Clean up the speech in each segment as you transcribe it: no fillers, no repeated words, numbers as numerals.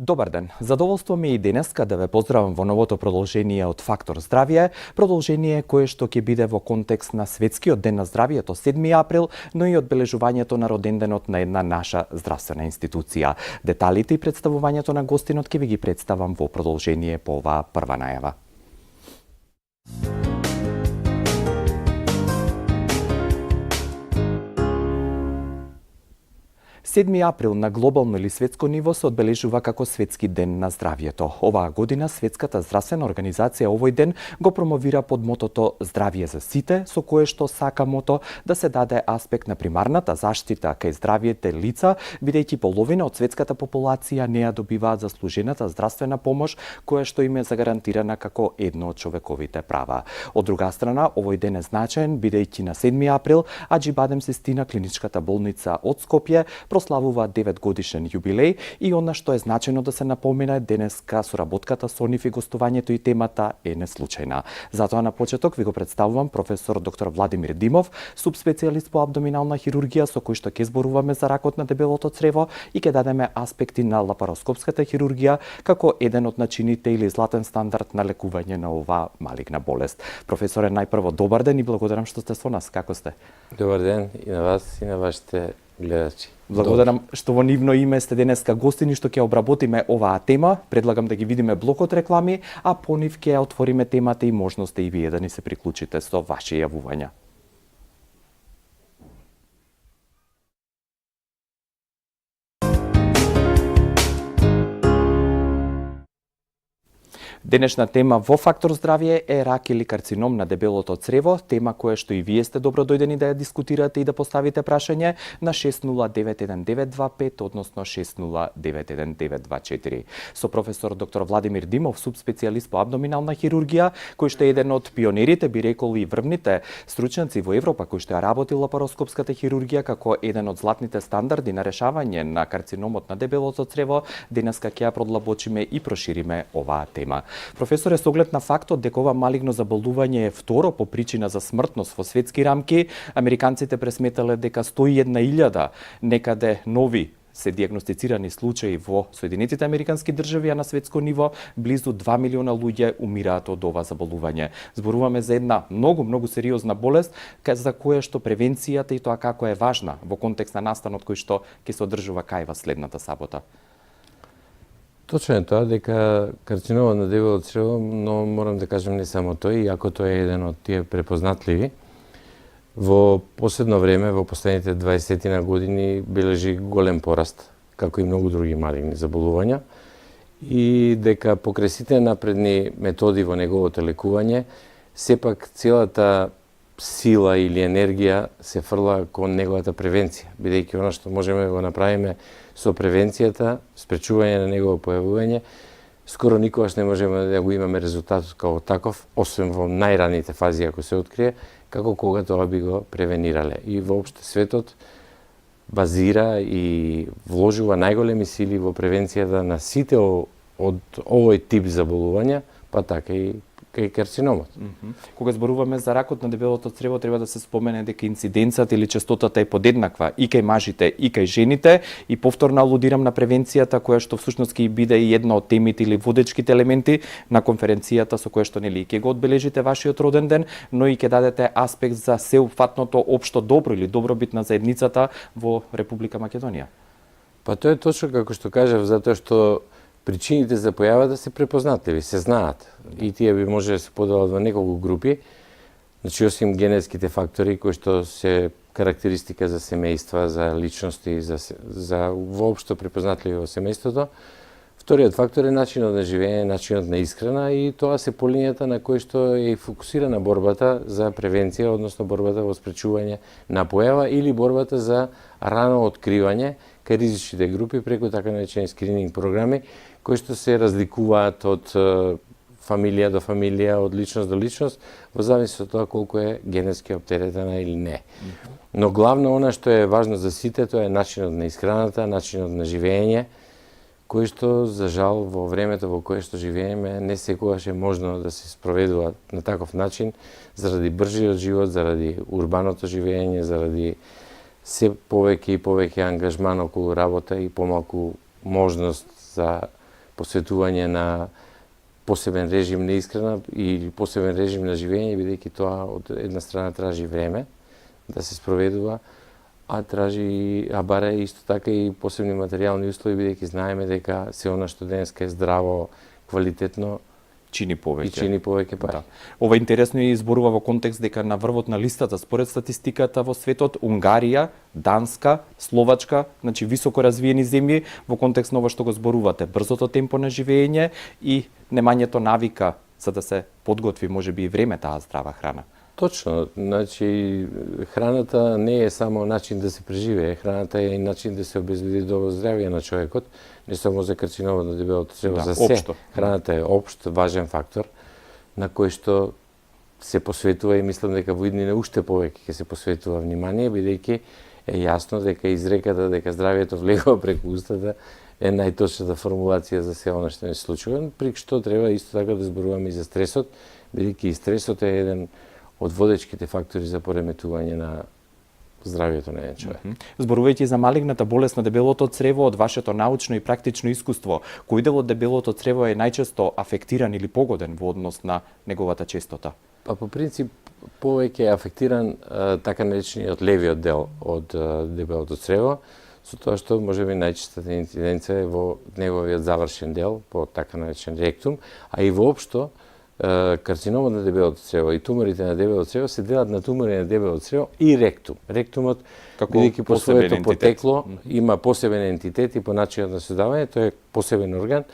Добар ден. Задоволство ми е и денеска да ве поздравам во новото продолжение од Фактор здравје, продолжение кое што ќе биде во контекст на Светскиот ден на здравието 7 април, но и одбележувањето на роденденот на една наша здравствена институција. Деталите и представувањето на гостинот ќе ви ги представам во продолжение по оваа прва најава. 7 април на глобално или светско ниво се одбележува како Светски ден на здравието. Оваа година Светската здравствена организација овој ден го промовира под мотото Здравје за сите, со кое што сака мото да се даде аспект на примарната заштита кај здравиите лица, бидејќи половина од светската популација не ја добиваат заслужената здравствена помош која што им е загарантирана како едно од човековите права. Од друга страна, овој ден е значаен бидејќи на 7 април Аџибадем Сестина клиничката болница од Скопје прославува 9 годишен јубилеј и она што е значено да се напомене денеска соработката со нив и гостувањето и темата е неслучајна. Затоа на почеток ви го представувам професор доктор Владимир Димов, субспецијалист по абдоминална хирургија со кој што ќе зборуваме за ракот на дебелото црево и ќе дадеме аспекти на лапароскопската хирургија како еден од начините или златен стандард на лекување на оваа малигна болест. Професоре, најпрво добар ден и благодарам што сте со нас. Како сте? Добар ден и на вас и на вашите гледачи. Благодарам што во нивно име сте денеска гостини што ќе обработиме оваа тема. Предлагам да ги видиме блокот реклами, а по нив ќе отвориме темата и можноста и вие да ни се приклучите со ваши јавувања. Денешна тема во Фактор здравје е рак или карцином на дебелото црево, тема која што и вие сте добро дојдени да ја дискутирате и да поставите прашање на 60911925, односно 60911924. Со професор доктор Владимир Димов, субспецијалист по абдоминална хирургија, кој што е еден од пионерите, би рекол и врвните стручњаци во Европа, кој што ја работи лапароскопската хирургија како еден од златните стандарди на решавање на карциномот на дебелото црево, денеска ќе ја продлабочиме и прошириме оваа тема. Професоре, со оглед на фактот дека ова малигно заболување е второ по причина за смртност во светски рамки, американците пресметале дека 101.000 некаде нови се диагностицирани случаи во Соединетите Американски држави, а на светско ниво близу 2 милиона луѓе умираат од ова заболување. Зборуваме за една многу сериозна болест за која што превенцијата и тоа како е важна во контекст на настанот кој што ќе се одржува кај вас следната сабота. Точно е тоа дека карциномот на дебелото црево, но морам да кажам не само тој, иако тој е еден од тие препознатливи, во последно време, во последните 20 години, бележи голем пораст, како и многу други малигни заболувања, и дека покрај сите напредни методи во неговото лекување, сепак целата сила или енергија се фрла кон неговата превенција, бидејќи она што можеме да го направиме со превенцијата, спречување на негово појавување, скоро никогаш не можеме да го имаме резултатот како таков, освен во најраните фази ако се открие, како кога тоа би го превенирале. И воопште светот базира и вложува најголеми сили во превенцијата на сите од овој тип заболувања, па така и кај карциномот. Кога зборуваме за ракот на дебелото црево, треба да се спомене дека инциденцата или честотата е подеднаква и кај мажите и кај жените, и повторно алудирам на превенцијата која што всушност ќе биде и една од темите или водечките елементи на конференцијата со која што нели ќе го одбележите вашиот роден ден, но и ќе дадете аспект за сеопфатното општо добро или добробит на заедницата во Република Македонија. Па тоа е точно како што кажав, затоа што причините за појавата се препознатливи, се знаат. И тие би може да се поделат во неколку групи. Значи, осим генетските фактори кои што се карактеристика за семејства, за личности, за воопшто препознатливи во семејството. Вториот фактор е начинот на живење, начинот на исхрана и тоа се по линијата на кој што е фокусирана борбата за превенција, односно борбата во спречување на појава или борбата за рано откривање кај ризичните групи преку така наречени скрининг програми, кои што се разликуваат од фамилија до фамилија, од личност до личност, во зависност од тоа колку е генетски оптеретена или не. Но главно она што е важно за сите, тоа е начинот на исхраната, начинот на живење, кој што, за жал, во времето во кое што живееме, не секогаш е можно да се спроведува на таков начин, заради бржиот живот, заради урбаното живење, заради се повеќе и повеќе ангажман околу работа и помалку можност за посветување на посебен режим на исхрана или посебен режим на живење, бидејќи тоа од една страна тражи време да се спроведува, а бара исто така и посебни материјални услови, бидејќи знаеме дека се она што денеска е здраво, квалитетно, чини повеќе. И чини повеќе пари. Да. Ова интересно и изборува во контекст дека на врвот на листата според статистиката во светот Унгарија, Данска, Словачка, значи високо развиени земји во контекст на ова што го зборувате, брзото темпо на живење и немањето навика за да се подготви можеби и време таа здрава храна. Точно, значи храната не е само начин да се преживее, храната е и начин да се обезбеди добро здравје на човекот, не само за карциномот на дебелото црево, за се. Општо. Храната е општ, важен фактор на кој што се посветува и мислам дека во иднина уште повеќе ќе се посветува внимание, бидејќи е јасно дека изреката дека здравјето влегува преку устата е најточната формулација за се она што не се случува, при што треба исто така да зборуваме и за стресот, бидејќи и стресот е еден од водечките фактори за пореметување на здравјето на еден човек. Зборувајќи за малигната болест на дебелото црево, од вашето научно и практично искуство, кој дел од дебелото црево е најчесто афектиран или погоден во однос на неговата честота? Па по принцип повеќе е афектиран така наречениот левиот дел од дебелото црево, со тоа што можеби најчестата инциденција е во неговиот завршен дел, по така наречен ректум, а и воопшто карциномот на дебелото црево и туморите на дебелото црево се делат на тумори на дебелото црево и ректум. Ректумот, бидејќи по своето потекло, има посебен ентитет и по начинот на создавање, тој е посебен орган,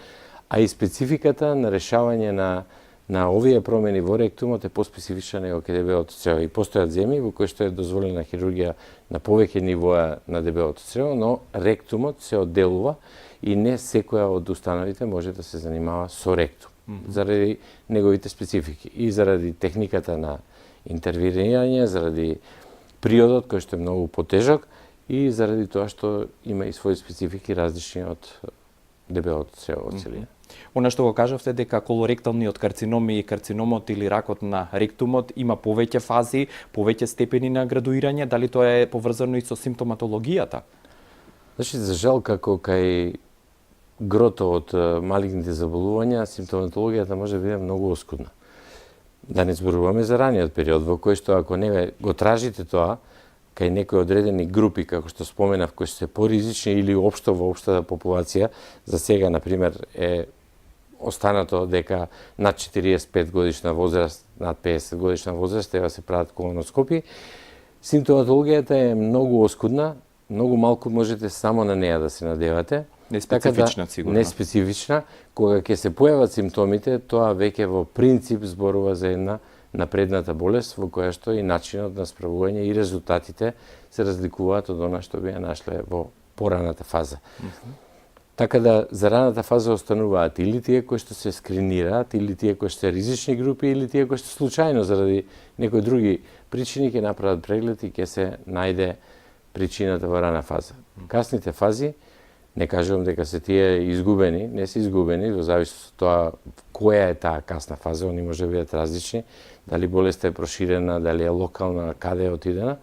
а и спецификата на решавање на овие промени во ректумот е поспецифична него кај дебелото црево. И постојат земји во кои што е дозволена хирургија на повеќе нивоа на дебелото црево, но ректумот се одделува и не секоја од установите може да се занимава со ректум. Заради неговите специфики и заради техниката на интервенирање, заради приодот кој што е многу потежок и заради тоа што има и своји специфики различни од дебелото црево од целина. Она што го кажавте дека колоректалниот карцином и карциномот или ракот на ректумот има повеќе фази, повеќе степени на градуирање, дали тоа е поврзано и со симптоматологијата? Значи, за жал, како кај грото од малигните заболувања, симптоматологијата може да биде многу оскудна. Да не зборуваме за раниот период, во кој што ако не го тражите тоа, кај некои одредени групи, како што споменав, кои се поризични или општо во општата популација, за сега, например, е останато дека над 45 годишна возраст, над 50 годишна возраст, треба се прават колоноскопи, симптоматологијата е многу оскудна, многу малку можете само на неа да се надевате. Неспецифична, сигурно. Неспецифична. Кога ќе се појават симптомите, тоа веќе во принцип зборува за една напредната болест, во која што и начинот на справување и резултатите се разликуваат од она што би ја нашле во пораната фаза. Така да, за раната фаза остануваат или тие кои што се скринираат, или тие кои што се ризични групи, или тие кои што случајно заради некои други причини ќе направат преглед и ќе се најде причината во рана фаза. Касните фази, не кажувам дека се тие изгубени, не се изгубени, во зависност од тоа која е таа касна фаза, они може да бидат различни, дали болеста е проширена, дали е локална, каде е отидена.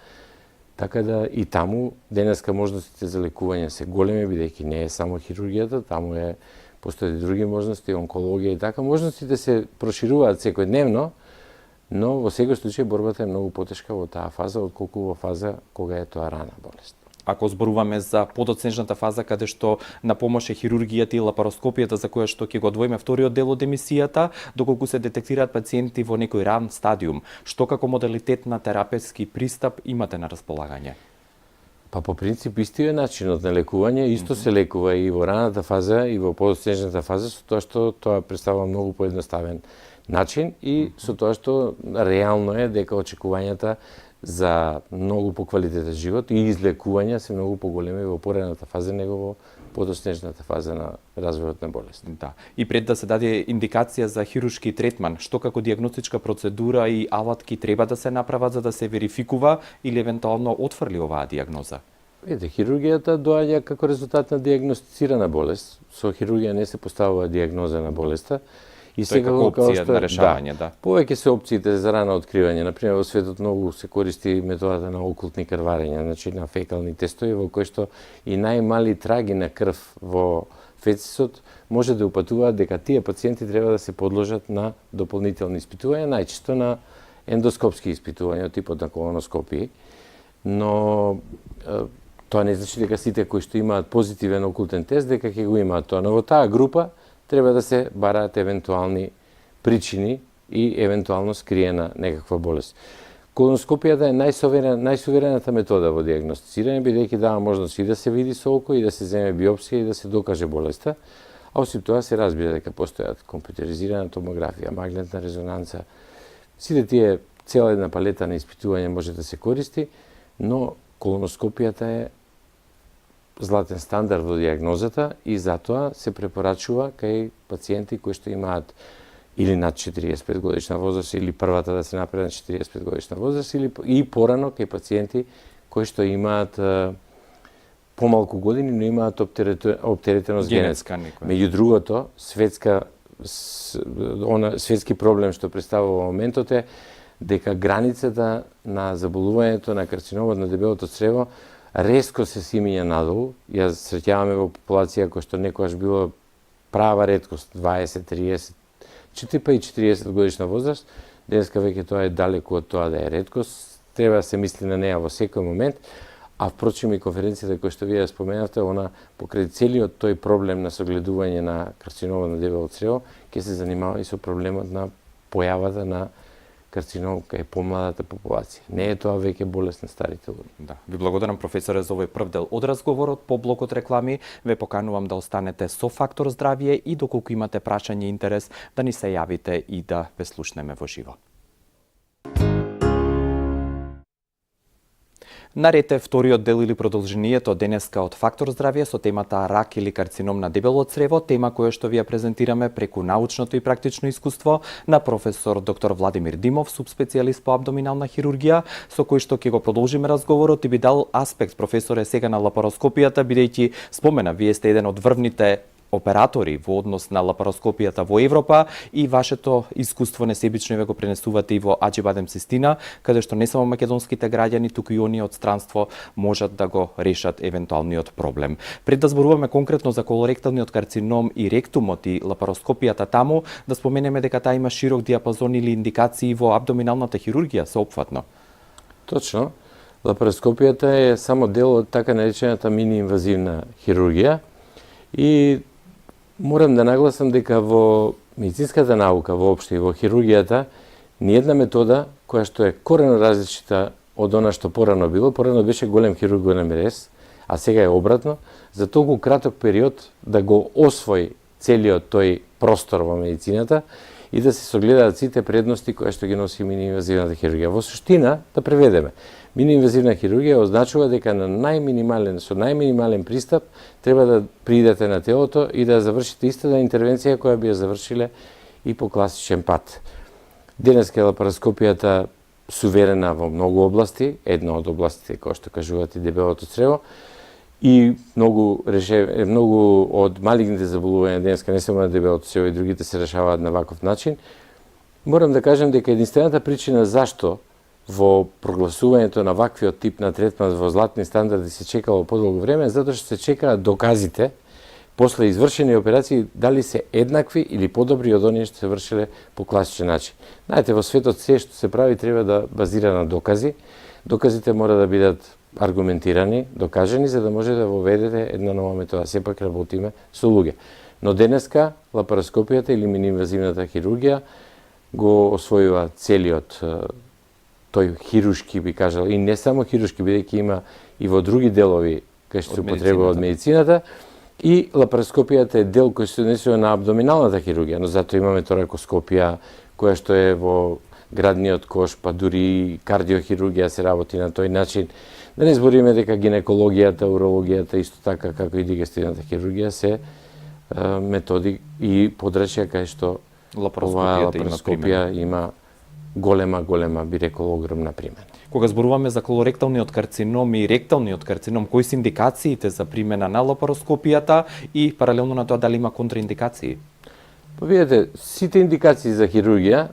Така да и таму денеска можностите за лекување се големи, бидејќи не е само хирургијата, таму постојат и други можности, онкологија и така. Можностите се прошируваат секојдневно, но во секој случај борбата е многу потешка во таа фаза, отколку во фаза кога е тоа рана болест. Ако зборуваме за подоцнежната фаза каде што на помош е хирургијата и лапароскопијата за која што ќе го одвоиме вториот дел од емисијата, доколку се детектираат пациенти во некој ран стадиум, што како модалитет на терапевски пристап имате на располагање? Па по принцип истиот начинот на лекување исто се лекува и во раната фаза и во подоцнежната фаза, со тоа што тоа представува многу поедноставен начин и со тоа што реално е дека очекувањата за многу поквалитетен живот и излекување се многу поголеми во порената фаза него во подоцнежната фаза на развојот на болест. Да. И пред да се даде индикација за хируршки третман, што како дијагностичка процедура и алатки треба да се направат за да се верификува или евентуално отфрли оваа дијагноза? Хирургијата доаѓа како резултат на дијагностицирана болест. Со хирургија не се поставува дијагноза на болеста. И тоа е како опција на решавање, да. Повеќе се опциите за рано откривање. Например, во светот многу се користи методата на окултни крварења, значи на фекални тестови, во кои што и најмали траги на крв во ФЕЦИСот може да упатуваат дека тие пациенти треба да се подложат на дополнителни испитувања, најчесто на ендоскопски испитувања од типот на колоноскопии, но тоа не значи дека сите кои што имаат позитивен окултен тест дека ќе го имаат тоа, но во таа група треба да се бараат евентуални причини и евентуално скриена некаква болест. Колоноскопијата е најсуверената метода во дијагностицирање, бидејќи дава можност и да се види со око, и да се земе биопсија, и да се докаже болеста, а освен тоа се разбира дека постојат компјутеризирана томографија, магнетна резонанца, сите тие цела една палета на испитување може да се користи, но колоноскопијата е златен стандард во дијагнозата и затоа се препорачува кај пациенти кои што имаат или над 45 годишна возраст, или првата да се направи на 45 годишна возраст, или и порано кај пациенти кои што имаат помалку години, но имаат оптеретеност генетска. Меѓу другото, светски проблем што представува во моментот е дека границата на заболувањето на карциномот на дебелото црево резко се симиња надолу. Ја среќаваме во популација која што некогаш било права реткост, 20, 30, па и 40 годишна возраст, денеска веќе тоа е далеку од тоа да е реткост, треба да се мисли на неа во секој момент, а впрочем и конференцијата која што вие споменавте, она покрај целиот тој проблем на согледување на карциномот на дебело црево, ќе се занимава и со проблемот на појавата на карцином кај помладата популација. Не е тоа веќе болест на старите луѓе. Да. Ви благодарам, професоре, за овој прв дел од разговорот. По блокот реклами ве поканувам да останете со Фактор здравје и доколку имате прашање и интерес да ни се јавите и да ве слушнеме во живо. Наред е вториот дел или продолжението денеска од Фактор здравје со темата рак или карцином на дебело црево, тема која што ви ја презентираме преку научното и практично искуство на професор доктор Владимир Димов, субспецијалист по абдоминална хирургија, со кој што ќе го продолжиме разговорот и би дал аспект, професоре, сега на лапароскопијата, бидејќи спомена, вие сте еден од врвните оператори во однос на лапароскопијата во Европа и вашето искуство несебично ве го пренесувате и во Аџибадем Систина, каде што не само македонските граѓани, туку и оние од странство можат да го решат евентуалниот проблем. Пред да зборуваме конкретно за колоректалниот карцином и ректумот и лапароскопијата таму, да споменеме дека таа има широк диапазон или индикации во абдоминалната хирургија соопфатно. Точно. Лапароскопијата е само дел од така наречената мини-инвазивна хирургија и морам да нагласам дека во медицинската наука воопшто и во хирургијата ни една метода која што е корено различита од она што порано било. Порано беше голем хирург во НМРС, а сега е обратно, за толку краток период да го освои целиот тој простор во медицината и да се согледаат сите предности кои што ги носи мини-инвазивната хирургија. Во суштина, да преведеме, мини-инвазивна хирургија означува дека на со најминимален пристап треба да приидете на телото и да завршите истата интервенција која би ја завршиле и по класичен пат. Денеска лапароскопијата суверена во многу области, една од областите која што кажувате дебелото црево, и многу од малигните заболувања денеска, не само на дебелото црево и другите се решаваат на ваков начин. Морам да кажем дека единствената причина зашто во прогласувањето на ваквиот тип на третман во златни стандарди се чекало подолго време, затоа што се чекаат доказите после извршени операции дали се еднакви или подобри од оние што се вршеле по класичен начин. Знаете, во светот се што се прави треба да базира на докази. Доказите мора да бидат аргументирани, докажени, за да може да воведете една нова метода. Сепак работиме со луѓе. Но денеска лапароскопијата или мини-инвазивната хирургија го освојува целиот тој хируршки, би кажал, и не само хируршки, бидејќи има и во други делови кај што се употребува од медицината, и лапароскопијата е дел кој се однесува на абдоминалната хирургија, но затоа имаме торакоскопија, која што е во градниот кош, па дури кардиохирургија се работи на тој начин. Да не збориме дека гинекологијата, урологијата, исто така како и дигестивната хирургија се методи и подрачја кај што лапароскопија има голема, би рекол, огромна примена. Кога зборуваме за колоректалниот карцином и ректалниот карцином, кои се индикациите за примена на лапароскопијата и паралелно на тоа дали има контраиндикации? Па видете, сите индикации за хирургија,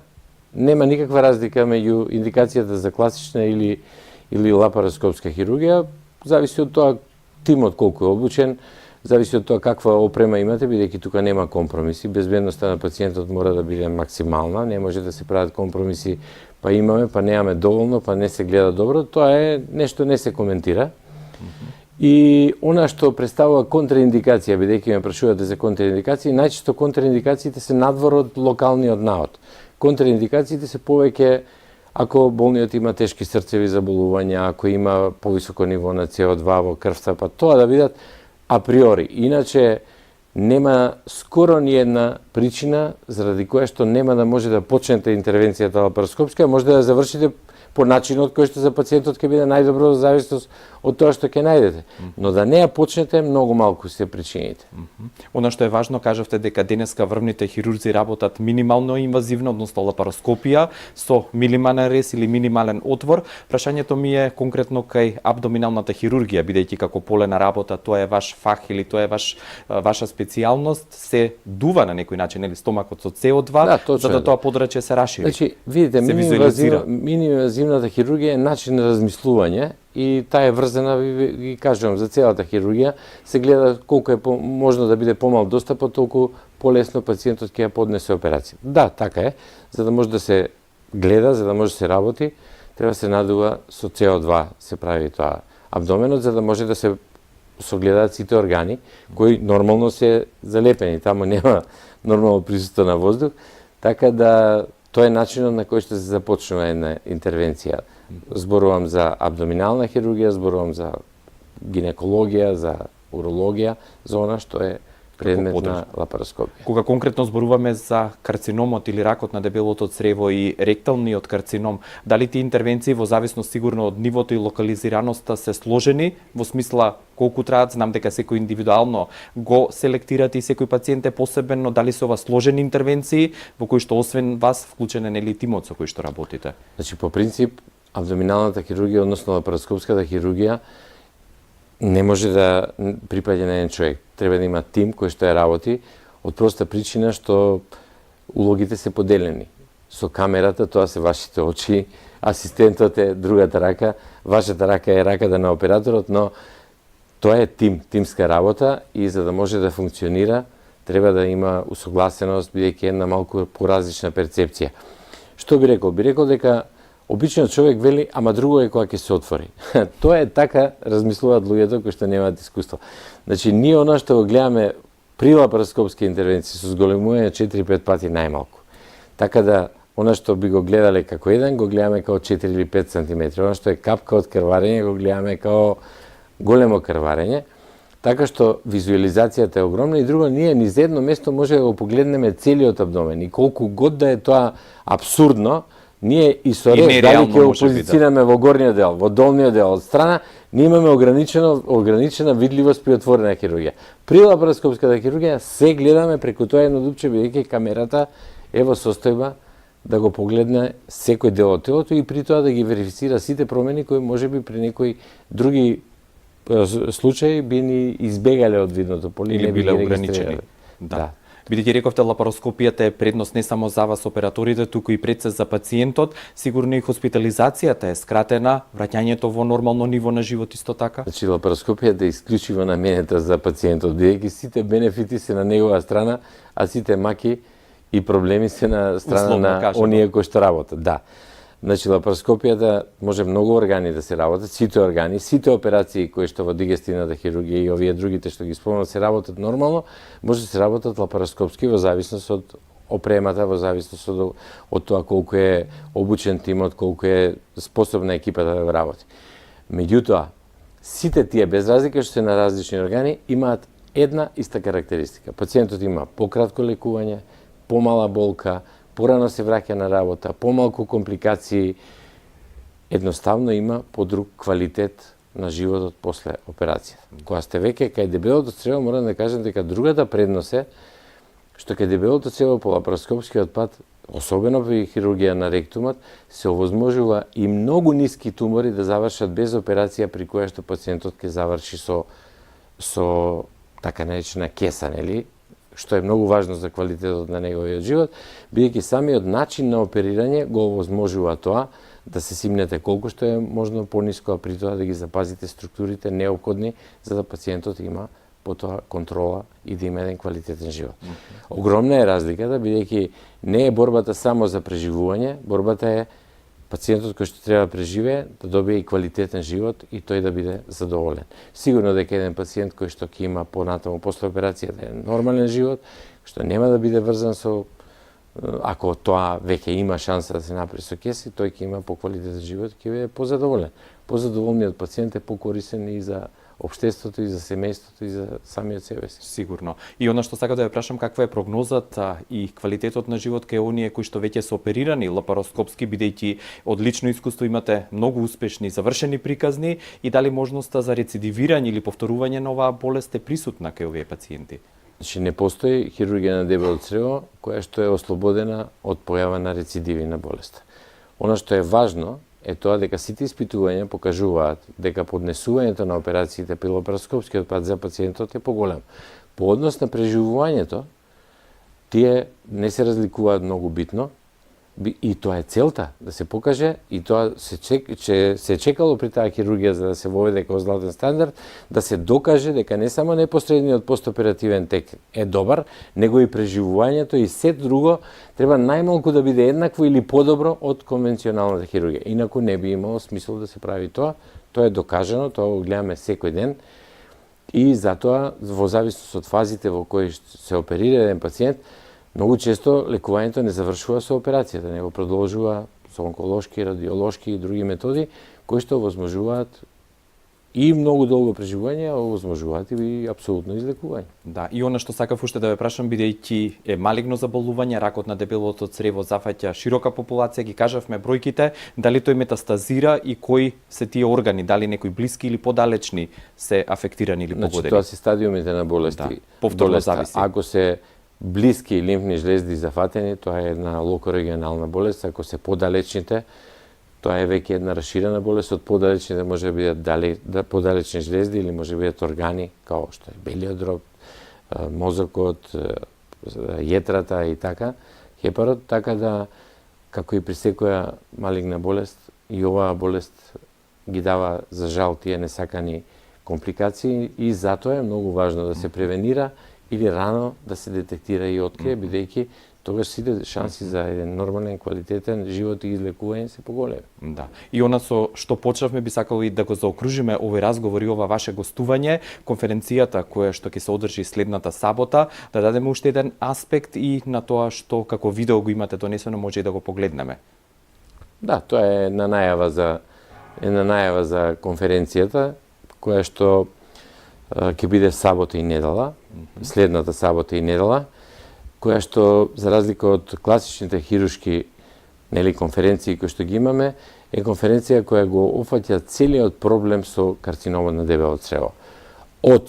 нема никаква разлика меѓу индикацијата за класична или лапароскопска хирургија, зависи од тоа тимот колку е обучен. зависи од тоа каква опрема имате, бидејќи тука нема компромиси. Безбедноста на пациентот мора да биде максимална, не може да се прават компромиси, па имаме, па немаме доволно, па не се гледа добро, тоа е нешто не се коментира. И она што представува контраиндикација, бидејќи ме прашувате за контраиндикации, најчесто контраиндикациите се надвор од локалниот наод. Контраиндикациите се повеќе ако болниот има тешки срцеви заболувања, ако има повисоко ниво на CO2 во крвта, па тоа да бидат априори. Иначе нема скоро ни една причина заради која што нема да може да почнете интервенцијата лапароскопска, може да ја завршите по начинот кој што за пациентот ќе биде најдобро во зависност од тоа што ќе најдете. Но да не ја почнете, многу малку се причините. Она што е важно, кажавте дека денеска врвните хирурзи работат минимално инвазивно, односно лапароскопија, со минимален рез или минимален отвор. Прашањето ми е конкретно кај абдоминалната хирургија, бидејќи како полена работа, тоа е ваш фах или тоа е ваша специјалност, се дува на некој начин, или стомакот со CO2, за да тоа подрачје се рашири. Значи, видите, минималната хирургија е начин на размислување и таа е врзана, ви кажувам, за целата хирургија, се гледа колку е можно да биде помал достапот, толку полесно пациентот ќе ја поднесе операција. Да, така е, за да може да се гледа, за да може да се работи, треба се надува со CO2 се прави тоа абдоменот, за да може да се согледаат сите органи, кои нормално се залепени, таму нема нормално присуство на воздух, така да тоа е начинот на кој што се започнува една интервенција. Зборувам за абдоминална хирургија, зборувам за гинекологија, за урологија, за она што е предмет на лапароскопија. Кога конкретно зборуваме за карциномот или ракот на дебелото црево и ректалниот карцином, дали тие интервенции во зависност сигурно од нивото и локализираноста се сложени, во смисла колку траат, знам дека секој индивидуално го селектирате и секој пациент е посебен, но дали се ова сложени интервенции во кои што освен вас вклучен е нели тимот со кој што работите? Значи по принцип абдоминалната хирургија, односно лапароскопската хирургија не може да припаѓа на еден човек. Треба да има тим кој што ја работи, од проста причина што улогите се поделени. Со камерата тоа се вашите очи, асистентот е другата рака, вашата рака е раката на операторот, но тоа е тимска работа и за да може да функционира, треба да има усогласеност, бидејќи една малку поразлична перцепција. Што би рекол? Би рекол дека обичниот човек вели, ама друго е кога ќе се отвори. Тоа е така, размислуваат луѓето кои што немаат искуство. Значи, ние она што го гледаме при лапароскопски интервенции со зголемување 4-5 пати најмалку. Така да, она што би го гледале како еден, го гледаме како 4 или 5 сантиметри. Она што е капка од крварење, го гледаме како големо крварење. Така што визуализацијата е огромна и друго, ние ни за едно место може да го погледнеме целиот абдомен и колку год да е тоа абсурдно, ние и со рез дали ќе го позицираме во горниот дел, во долниот дел од страна, ние имаме ограничена видливост при отворена хирургија. При лапароскопската хирургија се гледаме преку тоа едно дупче, бидејќи камерата е во состојба да го погледне секој дел од телото и при тоа да ги верифицира сите промени кои можеби при некои други случаи би ни избегале од видното поле или биле ограничени. Да. Бидејќи рековте лапароскопијата е предност не само за вас операторите, туку и пред се за пациентот, сигурно и хоспитализацијата е скратена, враќањето во нормално ниво на живот исто така? Значи лапароскопијата е исклучиво наменета за пациентот, бидејќи сите бенефити се на негова страна, а сите маки и проблеми се на страна на оние кои што работат. Да. Значи, лапароскопијата може многу органи да се работат, сите органи, сите операции кои што во дигестивната хирургија и овие другите што ги спомнав се работат нормално, може да се работат лапароскопски во зависност од опремата, во зависност од тоа колку е обучен тимот, колку е способна екипата да го работи. Меѓутоа, сите тие, без разлика што се на различни органи, имаат една иста карактеристика. Пациентот има пократко лекување, помала болка, порано се враќа на работа, помалку компликации, едноставно има подруг квалитет на животот после операцијата. Кога сте веќе кај дебелото црево, морам да кажам дека другата предност е што кај дебелото црево по лапароскопскиот пат, особено при хирургија на ректумот, се овозможува и многу ниски тумори да завршат без операција при која што пациентот ќе заврши со така наречена кеса, нели? Што е многу важно за квалитетот на неговиот живот, бидејќи самиот начин на оперирање го овозможува тоа да се симнете колку што е можно пониско, а при тоа да ги запазите структурите неопходни за да пациентот има потоа контрола и да има еден квалитетен живот. Огромна е разликата, бидејќи не е борбата само за преживување, борбата е пациентот кој што треба да преживее, да добие и квалитетен живот и тој да биде задоволен. Сигурно дека еден пациент кој што ќе има понатаму после операцијата е нормален живот, што нема да биде врзан со, ако тоа веќе има шанса да се направи со кеси, тој ќе има поквалитетен живот, ќе биде позадоволен. Позадоволниот пациент е покорисен и за општеството, и за семејството, и за самиот себе си. Сигурно. И она што сакам да ја прашам, каква е прогнозата и квалитетот на живот кај оние кои што веќе се оперирани лапароскопски, бидејќи од лично искуство имате многу успешни завршени приказни, и дали можноста за рецидивирање или повторување на оваа болест е присутна кај овие пациенти? Значи не постои хирургија на дебело црево која што е ослободена од појава на рецидиви на болест. Она што е важно е тоа дека сите испитувања покажуваат дека поднесувањето на операциите при лапароскопскиот пат за пациентот е поголем. По однос на преживувањето, тие не се разликуваат многу битно, и тоа е целта, да се покаже, и тоа се чекало при таа хирургија за да се воведе како златен стандард, да се докаже дека не само непосредниот постоперативен тек е добар, него и преживувањето и се друго треба најмалку да биде еднакво или подобро од конвенционалната хирургија. Инаку не би имало смисол да се прави тоа. Тоа е докажано, тоа го гледаме секој ден. И затоа, во зависност од фазите во кои се оперира еден пациент, многу често лекувањето не завршува со операцијата, него продолжува со онколошки, радиолошки и други методи кои што овозможуваат и многу долго преживување, а овозможуваат и апсолутно излекување. Да, и она што сакав уште да ве прашам, бидејќи е малигно заболување, ракот на дебелото црево зафаќа широка популација, ги кажавме бројките, дали тој метастазира и кои се тие органи, дали некои блиски или подалечни се афектирани или погодени? Значи, тоа се стадиумите на болести. Да, повторно зависи. Ако се блиски лимфни жлезди зафатени, тоа е една локорегионална болест. Ако се подалечните, тоа е веќе една расширена болест. Од подалечните може да бидат подалечни жлезди или може да бидат органи, као што е белиот дроб, мозокот, јетрата и така, хепарот, така да, како и при секоја малигна болест, и оваа болест ги дава, за жал, тие несакани компликации, и затоа е многу важно да се превенира или рано да се детектира и открие, бидејќи тогаш сите шанси за еден нормален, квалитетен живот и излекување се поголеми. Да. И она со што почнавме би сакал и да го заокружиме овој разговор и ова ваше гостување, конференцијата која што ќе се одржи следната сабота, да дадеме уште еден аспект и на тоа што како видео го имате донесено, може и да го погледнеме. Да, тоа е една најава за конференцијата која што ќе биде сабота и недела, следната сабота и недела, која што, за разлика од класичните хируршки конференции кои што ги имаме, е конференција која го опфаќа целиот проблем со карциномот на дебело црево. Од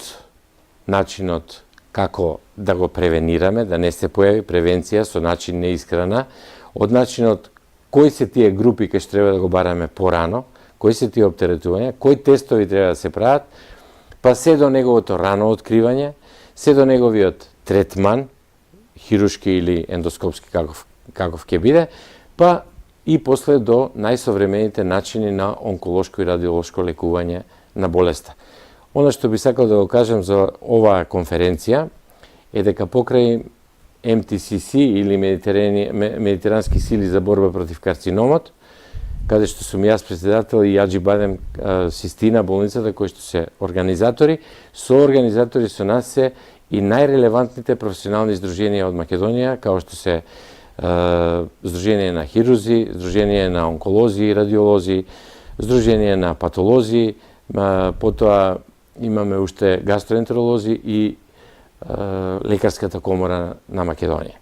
начинот како да го превенираме, да не се појави, превенција со начин на исхрана, од начинот кои се тие групи кои што треба да го бараме порано, кои се тие оптеретувања, кои тестови треба да се прават, па се до неговото рано откривање, се до неговиот третман, хируршки или ендоскопски каков ќе биде, па и после до најсовремените начини на онколошко и радиолошко лекување на болеста. Она што би сакал да го кажем за оваа конференција е дека покрај МТСС или Медитерански сили за борба против карциномот, каде што сум јас председател и Јаџи Бадем Систина, болницата, кои што се организатори, со нас се и најрелевантните професионални здруженија од Македонија, као што се Здружение на хирурзи, Здружение на онколози и радиолози, Здружение на патолози, потоа имаме уште гастроентеролози и Лекарската комора на Македонија.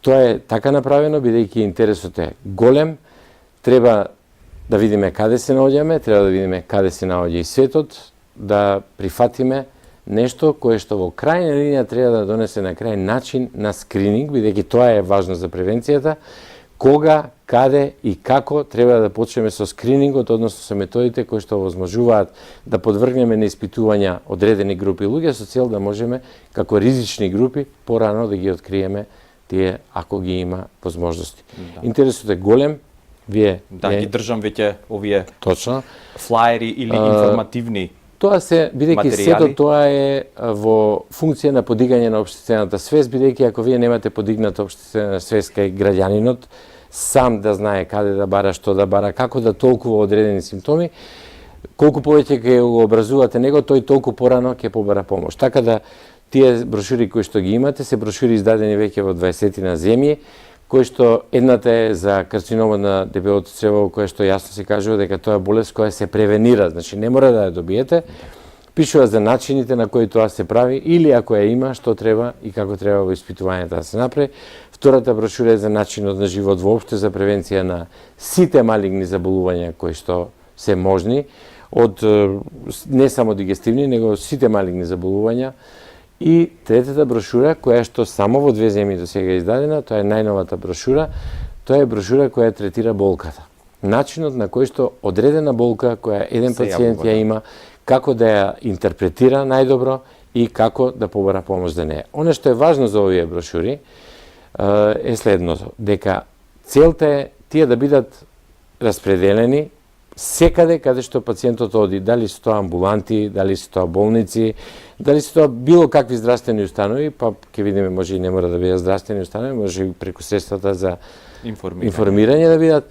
Тоа е така направено, бидејќи интересот е голем, треба да видиме каде се наоѓаме, треба да видиме каде се наоѓа и светот, да прифатиме нешто кое што во крајна линија треба да донесе на крај начин на скрининг, бидејќи тоа е важно за превенцијата, кога, каде и како треба да почнеме со скринингот, односно со методите кои што овозможуваат да подвргнеме на испитувања одредени групи луѓе со цел да можеме како ризични групи порано да ги откриеме тие ако ги има возможности. Да. Интересот е голем. Вие ги држам веќе овие точно флаери или информативни Тоа се, бидејќи сето тоа е во функција на подигање на општествената свест, бидејќи ако вие немате подигната општествена свест кај граѓанинот, сам да знае каде да бара, што да бара, како да толкува одредени симптоми, колку повеќе ќе го образувате него, тој толку порано ќе побара помош. Така да тие брошури кои што ги имате се брошури издадени веќе во 20 земји, кои што едната е за карциномот на дебелото црево, која што јасно се кажува дека тоа е болест која се превенира, значи не мора да ја добиете. Пишува за начините на кои тоа се прави или ако ја има, што треба и како треба во испитувањето да се направи. Втората брошура е за начинот на живот воопште, за превенција на сите малигни заболувања кои што се можни, од не само дигестивни, него сите малигни заболувања. И третата брошура, која што само во 2 земји до сега е издадена, тоа е најновата брошура, тоа е брошура која третира болката. Начинот на кој што одредена болка која еден пациент ја има, како да ја интерпретира најдобро и како да побара помош за неја. Оно што е важно за овие брошури е следното, дека целта е тие да бидат распределени секаде каде што пациентот оди, дали се тоа амбуланти, дали се тоа болници, дали се тоа било какви здравствени установи, па ќе видиме, може и не мора да бидат здравствени установи, може и преку средствата за информирање да бидат,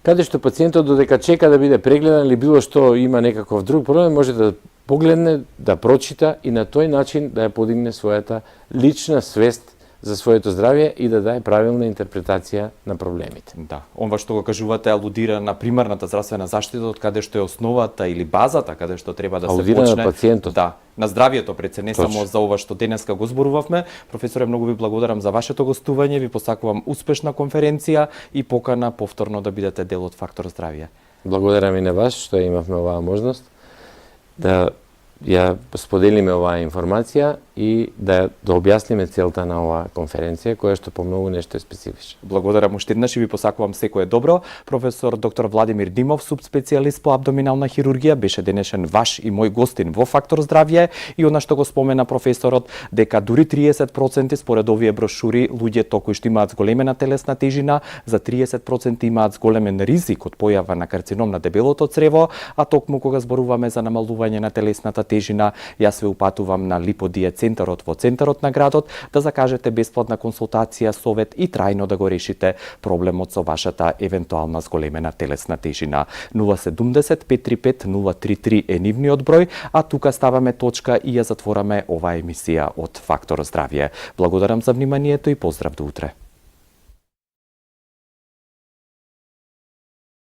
каде што пациентот додека чека да биде прегледан или било што има некаков друг проблем, може да погледне, да прочита и на тој начин да ја подигне својата лична свест за своето здравје и да даде правилна интерпретација на проблемите. Да, онва што го кажувате алудира на примарната здравствена заштита, од каде што е основата или базата каде што треба да се почне. Алудира на пациентот. Да, на здравјето пред се, не само за ова што денеска го зборувавме. Професоре, многу ви благодарам за вашето гостување, ви посакувам успешна конференција и покана повторно да бидете дел од Фактор здравје. Благодарам и на вас што имавме оваа можност да ја споделиме оваа информација и да објасниме целта на оваа конференција, која што по многу нешто е специфично. Благодарам уште еднаш и ви посакувам секое добро. Професор доктор Владимир Димов, субспецијалист по абдоминална хирургија, беше денешен ваш и мој гостин во Фактор здравје и она што го спомена професорот, дека дури 30% според овие брошури луѓето кои што имаат зголемена телесна тежина, за 30% имаат зголемен ризик од појава на карцином на дебелото црево, а токму кога зборуваме за намалување на телесната тежина, јас ве упатувам на Липодиет центарот во центарот на градот да закажете бесплатна консултација, совет и трајно да го решите проблемот со вашата евентуална зголемена телесна тежина. 070 535 033 е нивниот број, а тука ставаме точка и ја затвораме оваа емисија од Фактор здравје. Благодарам за вниманието и поздрав до утре.